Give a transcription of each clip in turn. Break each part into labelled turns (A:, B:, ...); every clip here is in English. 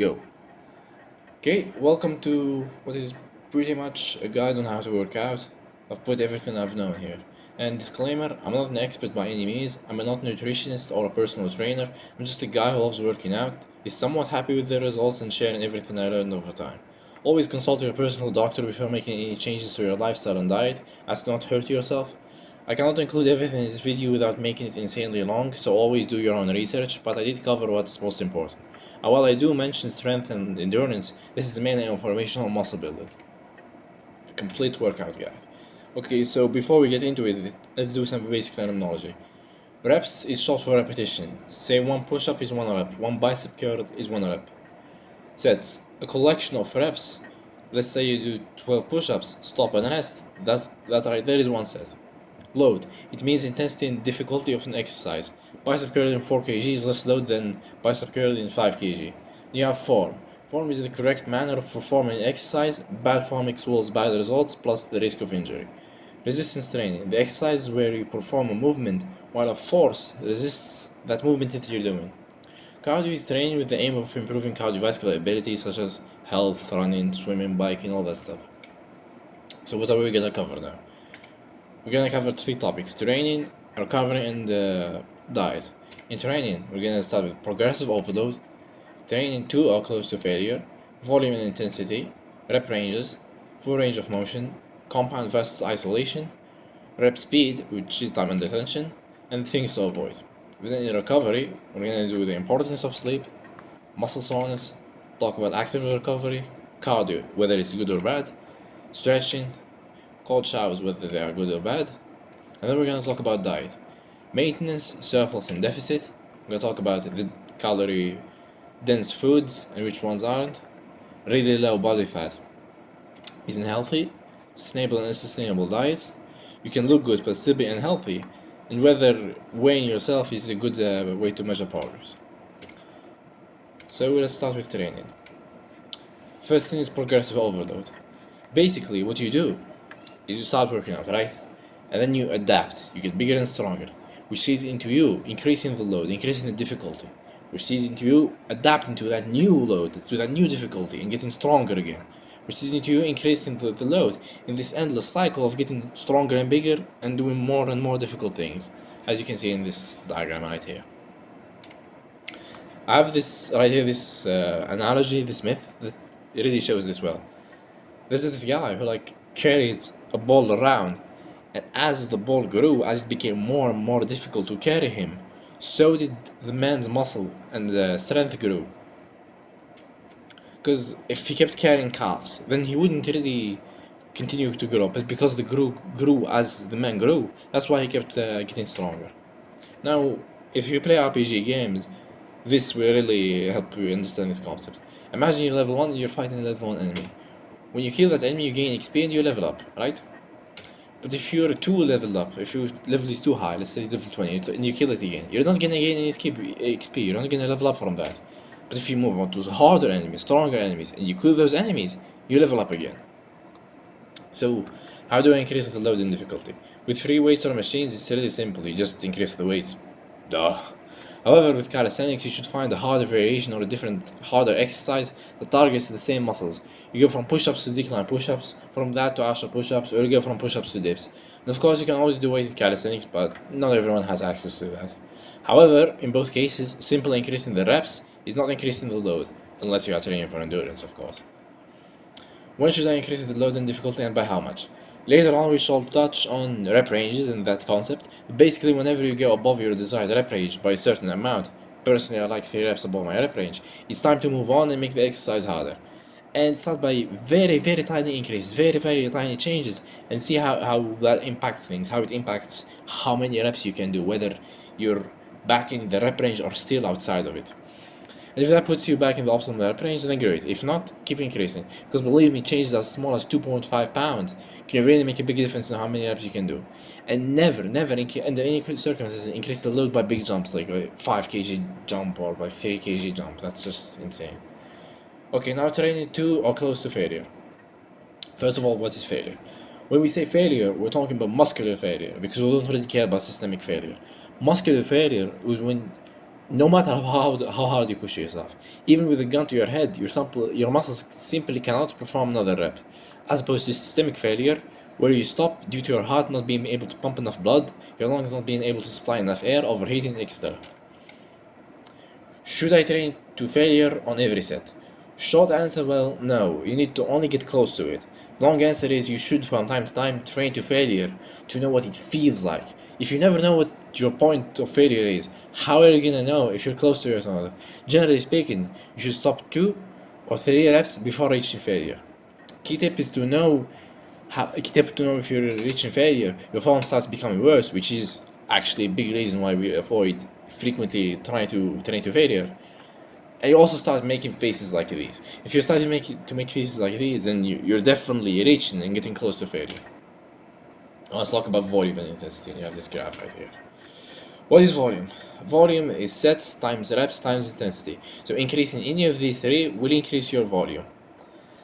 A: Go. Okay, welcome to what is pretty much a guide on how to work out. I've put everything I've known here. And disclaimer, I'm not an expert by any means. I'm not a nutritionist or a personal trainer. I'm just a guy who loves working out, is somewhat happy with the results and sharing everything I learned over time. Always consult your personal doctor before making any changes to your lifestyle and diet, as to not hurt yourself. I cannot include everything in this video without making it insanely long, so always do your own research, but I did cover what's most important. While I do mention strength and endurance, this is mainly informational muscle building. The complete workout guide. Okay, so before we get into it, let's do some basic terminology. Reps is short for repetition. Say one push-up is one rep, one bicep curl is one rep. Sets, a collection of reps. Let's say you do 12 push-ups, stop and rest. That right there is one set. Load, it means intensity and difficulty of an exercise. Bicep curl in 4 kg is less load than bicep curl in 5 kg. You have form. Form is the correct manner of performing an exercise. Bad form equals bad results plus the risk of injury. Resistance training, the exercise is where you perform a movement while a force resists that movement that you're doing. Cardio is training with the aim of improving cardiovascular ability such as health, running, swimming, biking, all that stuff. So what are we gonna cover now? We're gonna cover 3 topics: training, recovery, and diet. In training, we're gonna start with progressive overload, training to or close to failure, volume and intensity, rep ranges, full range of motion, compound versus isolation, rep speed, which is time under tension, and things to avoid. Then in recovery, we're gonna do the importance of sleep, muscle soreness, talk about active recovery, cardio, whether it's good or bad, stretching, cold showers, whether they are good or bad, and then we're gonna talk about diet. Maintenance, surplus, and deficit. We're gonna talk about the calorie dense foods and which ones aren't. Really low body fat isn't healthy. Sustainable and unsustainable diets. You can look good but still be unhealthy, and whether weighing yourself is a good way to measure progress. So let's start with training. First thing is progressive overload. Basically, what you do is you start working out, right? And then you adapt. You get bigger and stronger, which is into you increasing the load, increasing the difficulty, which is into you adapting to that new load, to that new difficulty, and getting stronger again, which is into you increasing the load in this endless cycle of getting stronger and bigger and doing more and more difficult things, as you can see in this diagram right here. I have this right here, this analogy, this myth that really shows this well. This is this guy who carried a ball around, and as the ball grew, as it became more and more difficult to carry him, so did the man's muscle and the strength grew. Because if he kept carrying calves, then he wouldn't really continue to grow. But because the grew as the man grew, that's why he kept getting stronger. Now, if you play RPG games, this will really help you understand this concept. Imagine you're level 1 and you're fighting a level 1 enemy. When you kill that enemy, you gain XP and you level up, right? But if you're too leveled up, if your level is too high, let's say level 20, and you kill it again, you're not gonna gain any XP, you're not gonna level up from that. But if you move on to harder enemies, stronger enemies, and you kill those enemies, you level up again. So, how do I increase the load and difficulty? With free weights or machines, it's really simple, you just increase the weight. Duh. However, with calisthenics, you should find a harder variation or a different, harder exercise that targets the same muscles. You go from push-ups to decline push-ups, from that to Asha push-ups, or you go from push-ups to dips. And of course, you can always do weighted calisthenics, but not everyone has access to that. However, in both cases, simply increasing the reps is not increasing the load, unless you are training for endurance, of course. When should I increase the load and difficulty, and by how much? Later on we shall touch on rep ranges and that concept. Basically, whenever you go above your desired rep range by a certain amount, personally I like 3 reps above my rep range, it's time to move on and make the exercise harder. And start by very tiny increases, very tiny changes, and see how that impacts things, how it impacts how many reps you can do, whether you're back in the rep range or still outside of it. And if that puts you back in the optimal rep range, then great. If not, keep increasing. Because believe me, changes as small as 2.5 pounds can really make a big difference in how many reps you can do. And never, under any circumstances, increase the load by big jumps, like a 5 kg jump or by 3 kg jump. That's just insane. Okay, now training to or close to failure. First of all, what is failure? When we say failure, we're talking about muscular failure, because we don't really care about systemic failure. Muscular failure is when No matter how hard you push yourself, even with a gun to your head, your muscles simply cannot perform another rep. As opposed to systemic failure, where you stop due to your heart not being able to pump enough blood, your lungs not being able to supply enough air, overheating, etc. Should I train to failure on every set? Short answer, well, no. You need to only get close to it. Long answer is you should from time to time train to failure to know what it feels like. If you never know what your point of failure is, how are you gonna know if you're close to it or not? Generally speaking, you should stop 2 or 3 reps before reaching failure. Key tip is to know if you're reaching failure, your form starts becoming worse, which is actually a big reason why we avoid frequently trying to train to failure. And you also start making faces like these. If you're starting to make faces like these, then you're definitely reaching and getting close to failure. Let's talk about volume and intensity. You have this graph right here. What is volume? Volume is sets times reps times intensity. So increasing any of these three will increase your volume.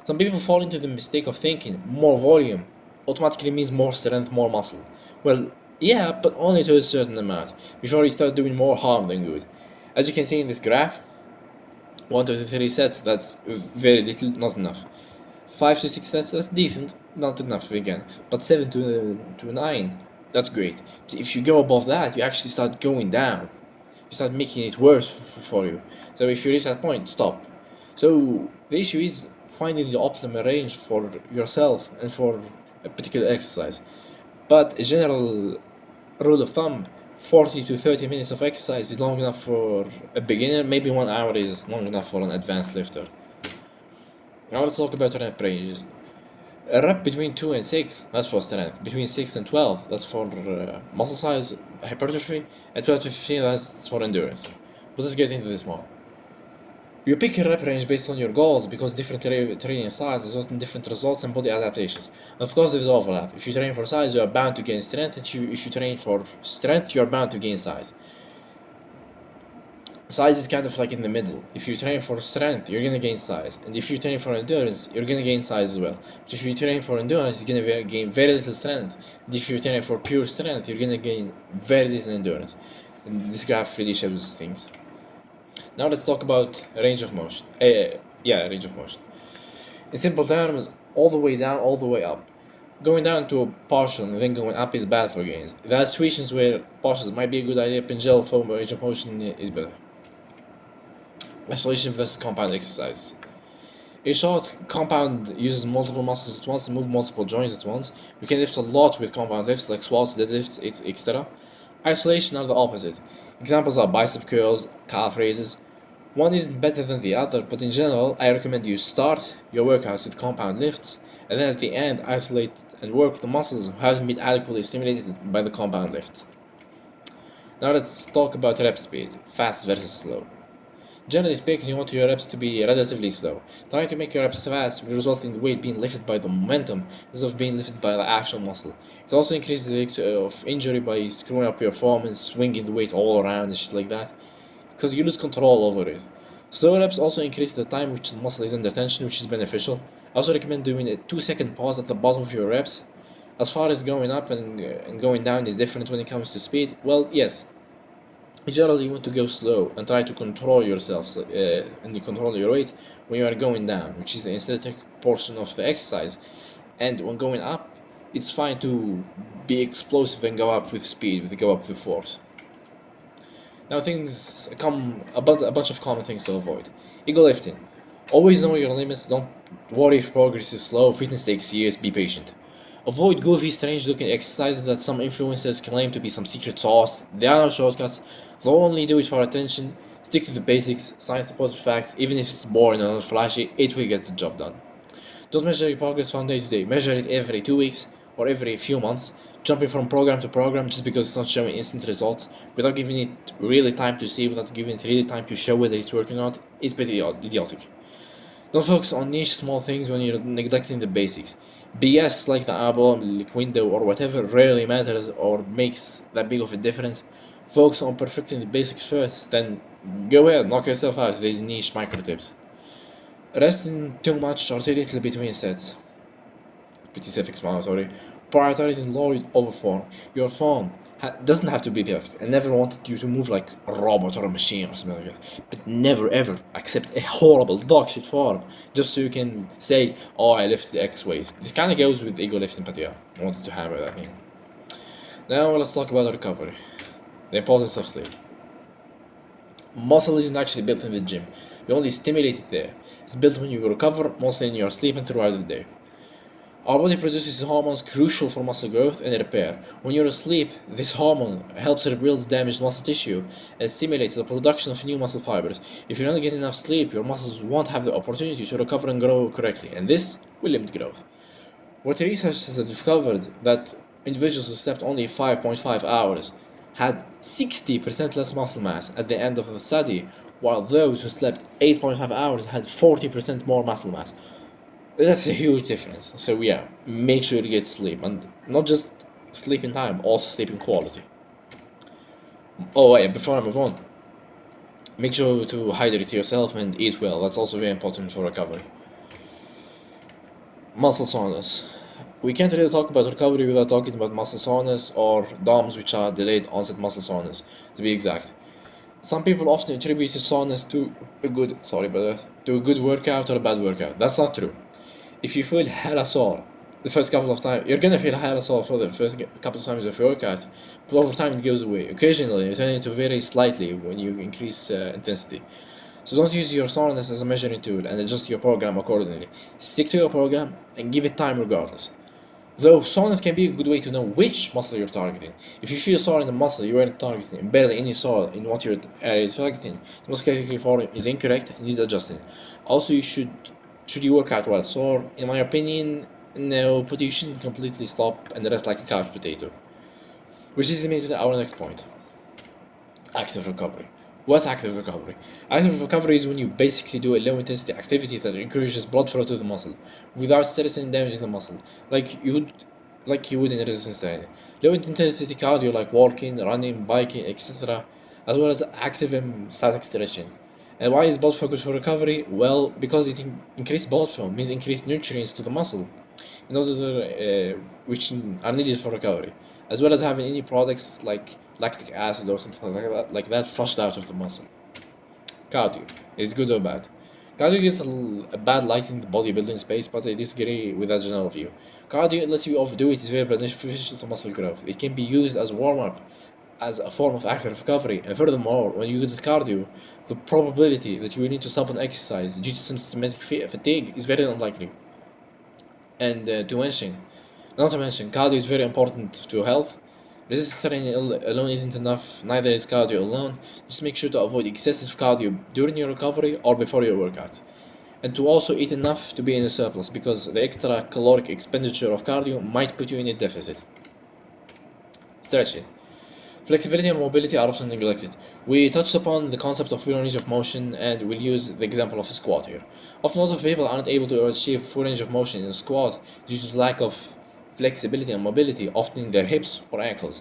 A: Some people fall into the mistake of thinking more volume automatically means more strength, more muscle. Well, yeah, but only to a certain amount, before you start doing more harm than good. As you can see in this graph, 1 to 3 sets, that's very little, not enough. 5 to 6 sets, that's decent, not enough again. But 7 to 9, that's great. But if you go above that, you actually start going down. You start making it worse for you. So if you reach that point, stop. So the issue is finding the optimal range for yourself and for a particular exercise. But a general rule of thumb, 40 to 30 minutes of exercise is long enough for a beginner, maybe 1 hour is long enough for an advanced lifter. Now let's talk about rep ranges. A rep between 2 and 6, that's for strength. Between 6 and 12, that's for muscle size, hypertrophy. And 12 to 15, that's for endurance. But let's get into this more. You pick your rep range based on your goals because different training styles result in different results and body adaptations. Of course, there's overlap. If you train for size, you are bound to gain strength. If you train for strength, you are bound to gain size. Size is kind of like in the middle. If you train for strength, you're gonna gain size, and if you train for endurance, you're gonna gain size as well. But if you train for endurance, you're gonna gain very little strength. And if you train for pure strength, you're gonna gain very little endurance. And this graph really shows things. Now let's talk about range of motion. Range of motion. In simple terms, all the way down, all the way up. Going down to a partial and then going up is bad for gains. There are situations where partials might be a good idea, but in general form, range of motion is better. Isolation versus compound exercise. In short, compound uses multiple muscles at once and move multiple joints at once. We can lift a lot with compound lifts like squats, deadlifts, etc. Isolation are the opposite. Examples are bicep curls, calf raises. One isn't better than the other, but in general, I recommend you start your workouts with compound lifts, and then at the end, isolate and work the muscles who haven't been adequately stimulated by the compound lift. Now let's talk about rep speed, fast versus slow. Generally speaking, you want your reps to be relatively slow. Trying to make your reps fast will result in the weight being lifted by the momentum instead of being lifted by the actual muscle. It also increases the risk of injury by screwing up your form and swinging the weight all around and shit like that, because you lose control over it. Slow reps also increase the time which the muscle is under tension, which is beneficial. I also recommend doing a 2-second pause at the bottom of your reps. As far as going up and going down is different when it comes to speed, well, yes, in general, you want to go slow and try to control yourself and you control your weight when you are going down, which is the aesthetic portion of the exercise. And when going up, it's fine to be explosive and go up with speed, go up with force. Now a bunch of common things to avoid. Ego lifting. Always know your limits, don't worry if progress is slow, fitness takes years, be patient. Avoid goofy, strange looking exercises that some influencers claim to be some secret sauce. There are no shortcuts. Don't only do it for attention. Stick to the basics, science supported facts, even if it's boring or not flashy, it will get the job done. Don't measure your progress from day to day. Measure it every 2 weeks or every few months. Jumping from program to program just because it's not showing instant results, without giving it really time to see, without giving it really time to show whether it's working or not, is pretty idiotic. Don't focus on niche small things when you're neglecting the basics. BS like the eyeball, like window, or whatever rarely matters or makes that big of a difference. Focus on perfecting the basics first, then go ahead, knock yourself out with these niche micro tips. Resting too much or too little between sets. Pretty self-explanatory. Prioritizing load over form. Your form doesn't have to be perfect. I never wanted you to move like a robot or a machine or something like that. But never ever accept a horrible dog shit form just so you can say, oh, I lifted X weight. This kind of goes with ego lifting, but yeah, I wanted to hammer that in. Now let's talk about recovery. The importance of sleep. Muscle isn't actually built in the gym. You only stimulate it there. It's built when you recover, mostly when you're sleeping throughout the day. Our body produces hormones crucial for muscle growth and repair. When you're asleep, this hormone helps rebuild damaged muscle tissue and stimulates the production of new muscle fibers. If you don't get enough sleep, your muscles won't have the opportunity to recover and grow correctly, and this will limit growth. What research has discovered that individuals who slept only 5.5 hours had 60% less muscle mass at the end of the study, while those who slept 8.5 hours had 40% more muscle mass. That's a huge difference. So yeah, make sure to get sleep, and not just sleep in time, also sleep in quality. Oh wait, before I move on, make sure to hydrate yourself and eat well. That's also very important for recovery. Muscle soreness. We can't really talk about recovery without talking about muscle soreness or DOMS, which are delayed onset muscle soreness, to be exact. Some people often attribute soreness to to a good workout or a bad workout. That's not true. If you feel hella sore the first couple of times, you're gonna feel hella sore for the first couple of times of your workout, but over time it goes away. Occasionally, it turns to vary slightly when you increase intensity. So don't use your soreness as a measuring tool and adjust your program accordingly. Stick to your program and give it time regardless. Though soreness can be a good way to know which muscle you're targeting. If you feel sore in the muscle you aren't targeting, and barely any sore in what you're targeting, the muscle category for it is incorrect and needs adjusting. Also, should you work out while sore? In my opinion, no, but you shouldn't completely stop and rest like a couch potato. Which leads me to our next point. Active recovery. What's active recovery? Active recovery is when you basically do a low intensity activity that encourages blood flow to the muscle without stressing and damaging the muscle, like you would in resistance training. Low intensity cardio like walking, running, biking, etc., as well as active and static stretching. And why is blood flow good for recovery? Well, because it increased blood flow means increased nutrients to the muscle, in order which are needed for recovery, as well as having any products like lactic acid or something like that flushed out of the muscle. Cardio is good or bad? Cardio gets a bad light in the bodybuilding space, but I disagree with that general view. Cardio, unless you overdo it, is very beneficial to muscle growth. It can be used as warm up, as a form of active recovery, and furthermore, when you do cardio, the probability that you will need to stop an exercise due to some systematic fatigue is very unlikely. And not to mention, cardio is very important to health. Resistance training alone isn't enough, neither is cardio alone. Just make sure to avoid excessive cardio during your recovery or before your workout. And to also eat enough to be in a surplus, because the extra caloric expenditure of cardio might put you in a deficit. Stretching. Flexibility and mobility are often neglected. We touched upon the concept of full range of motion and we'll use the example of a squat here. Often a lot of people aren't able to achieve full range of motion in a squat due to the lack of flexibility and mobility, often in their hips or ankles.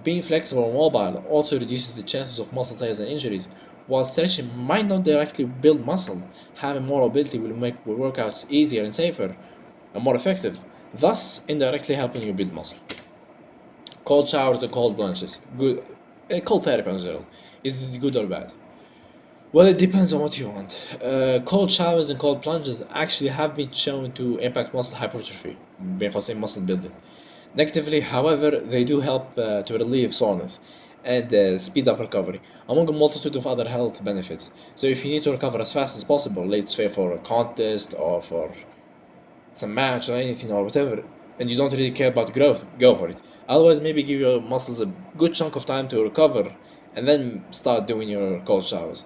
A: Being flexible and mobile also reduces the chances of muscle tears and injuries. While stretching might not directly build muscle, having more mobility will make workouts easier and safer and more effective, thus indirectly helping you build muscle. Cold showers and cold plunges. Good. Cold therapy in general. Is it good or bad? Well, it depends on what you want. Cold showers and cold plunges actually have been shown to impact muscle hypertrophy, بين muscle building. Negatively, however, they do help to relieve soreness and speed up recovery, among a multitude of other health benefits. So if you need to recover as fast as possible, let's say for a contest or for some match or anything or whatever, and you don't really care about growth, go for it. Otherwise, maybe give your muscles a good chunk of time to recover and then start doing your cold showers.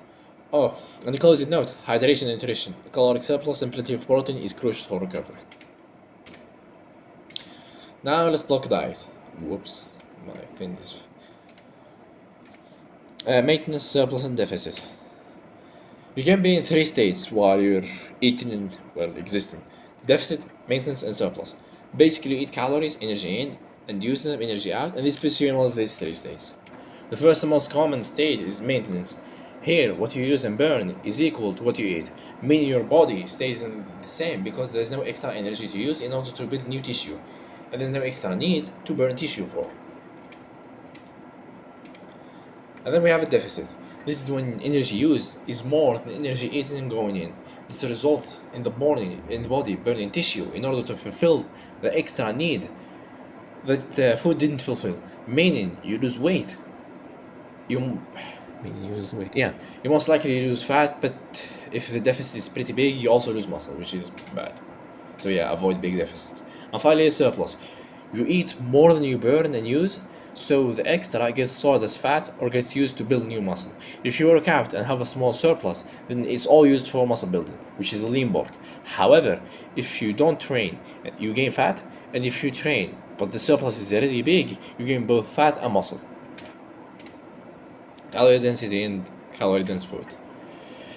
A: Oh, and a closing note, hydration and nutrition. A caloric surplus and plenty of protein is crucial for recovery. Now let's talk diet. Whoops, my thing is. Maintenance, surplus, and deficit. You can be in three states while you're eating and, well, existing: deficit, maintenance, and surplus. Basically, you eat calories, energy in, and use them, energy out, and this puts you in one of these three states. The first and most common state is maintenance. Here, what you use and burn is equal to what you eat, meaning your body stays in the same because there's no extra energy to use in order to build new tissue, and there's no extra need to burn tissue for. And then we have a deficit. This is when energy used is more than energy eaten and going in. This results in the body burning tissue in order to fulfill the extra need that food didn't fulfill. Meaning you lose weight. You meaning you lose weight. Yeah, you most likely lose fat, but if the deficit is pretty big, you also lose muscle, which is bad. So yeah, avoid big deficits. And finally, a surplus. You eat more than you burn and use, so the extra gets stored as fat or gets used to build new muscle. If you work out and have a small surplus, then it's all used for muscle building, which is a lean bulk. However, if you don't train, you gain fat, and if you train but the surplus is already big, you gain both fat and muscle. Calorie density and calorie dense food.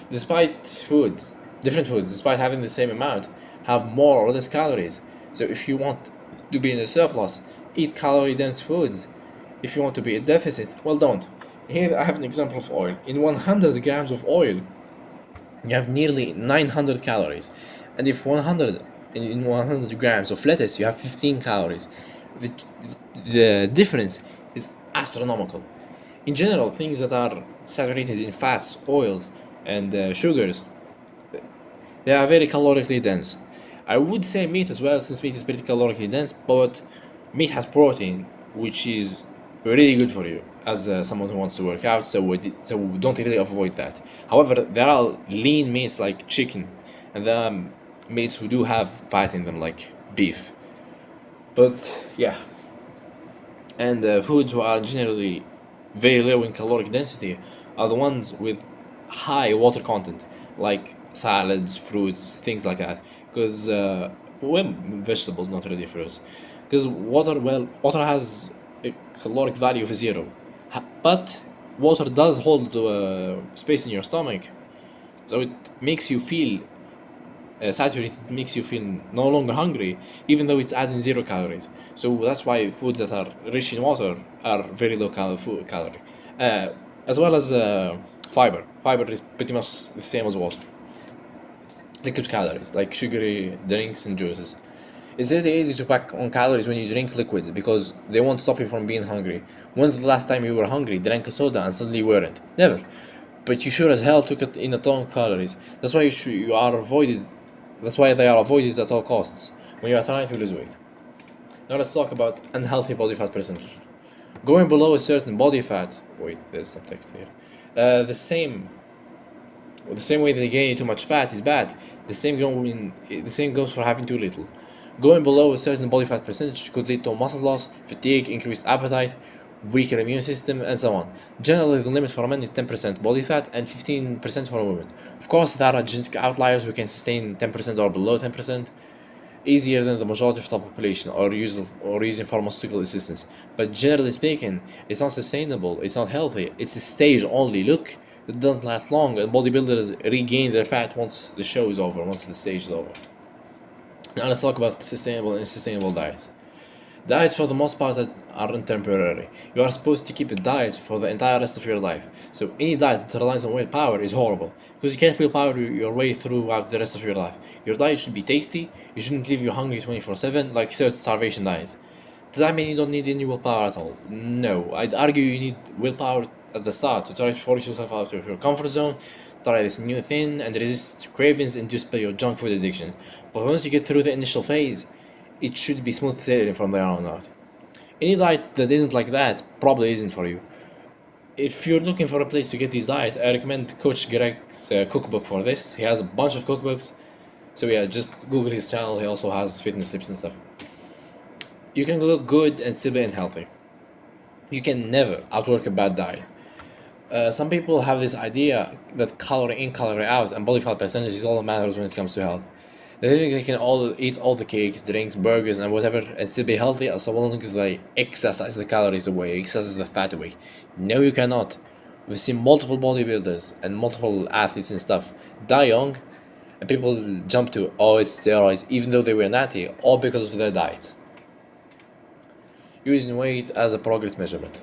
A: Different foods, despite having the same amount, have more or less calories. So if you want to be in a surplus, eat calorie dense foods. If you want to be in deficit, well, don't. Here I have an example of oil. In 100 grams of oil, you have nearly 900 calories. And if 100 in 100 grams of lettuce, you have 15 calories. The, the difference is astronomical. In general, things that are saturated in fats, oils, and sugars, they are very calorically dense. I would say meat as well, since meat is pretty calorically dense, but meat has protein, which is really good for you as someone who wants to work out. So don't really avoid that. However, there are lean meats like chicken, and there are meats who do have fat in them like beef. But yeah, and foods who are generally very low in caloric density are the ones with high water content, like salads, fruits, things like that. Because well, vegetables, not really fruits. Because water has a caloric value of zero, but water does hold space in your stomach, so it makes you feel saturated, makes you feel no longer hungry, even though it's adding zero calories. So that's why foods that are rich in water are very low calorie. Uh, as well as fiber. Fiber is pretty much the same as water. Liquid calories, like sugary drinks and juices. It's really easy to pack on calories when you drink liquids because they won't stop you from being hungry. When's the last time you were hungry, drank a soda, and suddenly you weren't? Never. But you sure as hell took it in a ton of calories. That's why you are avoided. That's why they are avoided at all costs when you are trying to lose weight. Now let's talk about unhealthy body fat percentage. Going below a certain body fat. Wait, there's some text here. The same way that gaining too much fat is bad. The same goes for having too little. Going below a certain body fat percentage could lead to muscle loss, fatigue, increased appetite, weaker immune system, and so on. Generally, the limit for a man is 10% body fat and 15% for a woman. Of course, there are genetic outliers who can sustain 10% or below 10%, easier than the majority of the population, or using pharmaceutical assistance. But generally speaking, it's not sustainable, it's not healthy, it's a stage only look that doesn't last long, and bodybuilders regain their fat once the show is over, once the stage is over. Now let's talk about sustainable and unsustainable diets. Diets, for the most part, aren't temporary. You are supposed to keep a diet for the entire rest of your life. So any diet that relies on willpower is horrible, because you can't willpower your way throughout the rest of your life. Your diet should be tasty. You shouldn't leave you hungry 24/7 like certain starvation diets. Does that mean you don't need any willpower at all? No, I'd argue you need willpower at the start to try to force yourself out of your comfort zone, try this new thing, and resist cravings induced by your junk food addiction. But once you get through the initial phase, it should be smooth sailing from there on out. Any diet that isn't like that probably isn't for you. If you're looking for a place to get these diets, I recommend Coach Greg's cookbook for this. He has a bunch of cookbooks. So yeah, just Google his channel. He also has fitness tips and stuff. You can look good and still be unhealthy. You can never outwork a bad diet. Some people have this idea that calorie in, calorie out, and body fat percentage is all that matters when it comes to health. They think they can all eat all the cakes, drinks, burgers, and whatever, and still be healthy as long as they exercise the calories away, exercise the fat away. No, you cannot. We've seen multiple bodybuilders and multiple athletes and stuff die young, and people jump to, oh, it's steroids, even though they were natty, all because of their diet. Using weight as a progress measurement.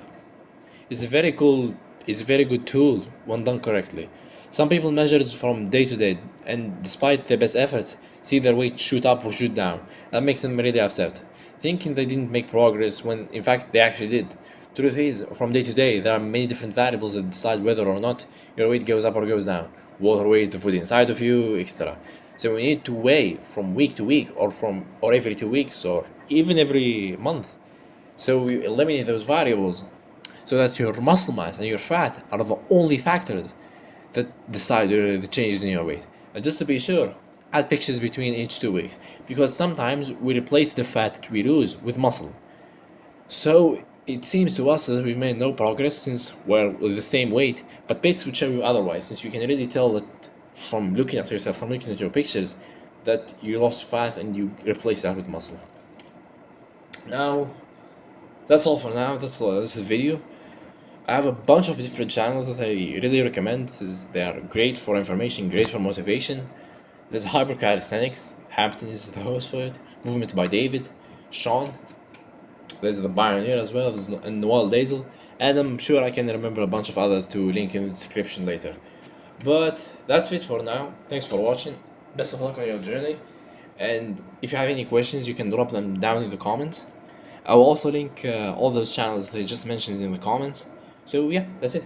A: It's a very good tool when done correctly. Some people measure it from day to day, and despite their best efforts, see their weight shoot up or shoot down. That makes them really upset, thinking they didn't make progress when in fact they actually did. Truth is, from day to day, there are many different variables that decide whether or not your weight goes up or goes down. Water weight, the food inside of you, etc. So we need to weigh from week to week, or every 2 weeks, or even every month. So we eliminate those variables, so that your muscle mass and your fat are the only factors that decide the changes in your weight. And just to be sure, add pictures between each 2 weeks, because sometimes we replace the fat that we lose with muscle. So it seems to us that we've made no progress since we're with the same weight, but pics would show you otherwise, since you can really tell that from looking at yourself, from looking at your pictures, that you lost fat and you replaced that with muscle. Now, that's all for now. That's all. This is the video. I have a bunch of different channels that I really recommend. They are great for information, great for motivation. There's Hyper Calisthenics. Hampton is the host for it. Movement by David, Sean. There's the Pioneer as well, and Noel Dazel. And I'm sure I can remember a bunch of others to link in the description later. But that's it for now. Thanks for watching. Best of luck on your journey. And if you have any questions, you can drop them down in the comments. I will also link all those channels that I just mentioned in the comments. So yeah, that's it.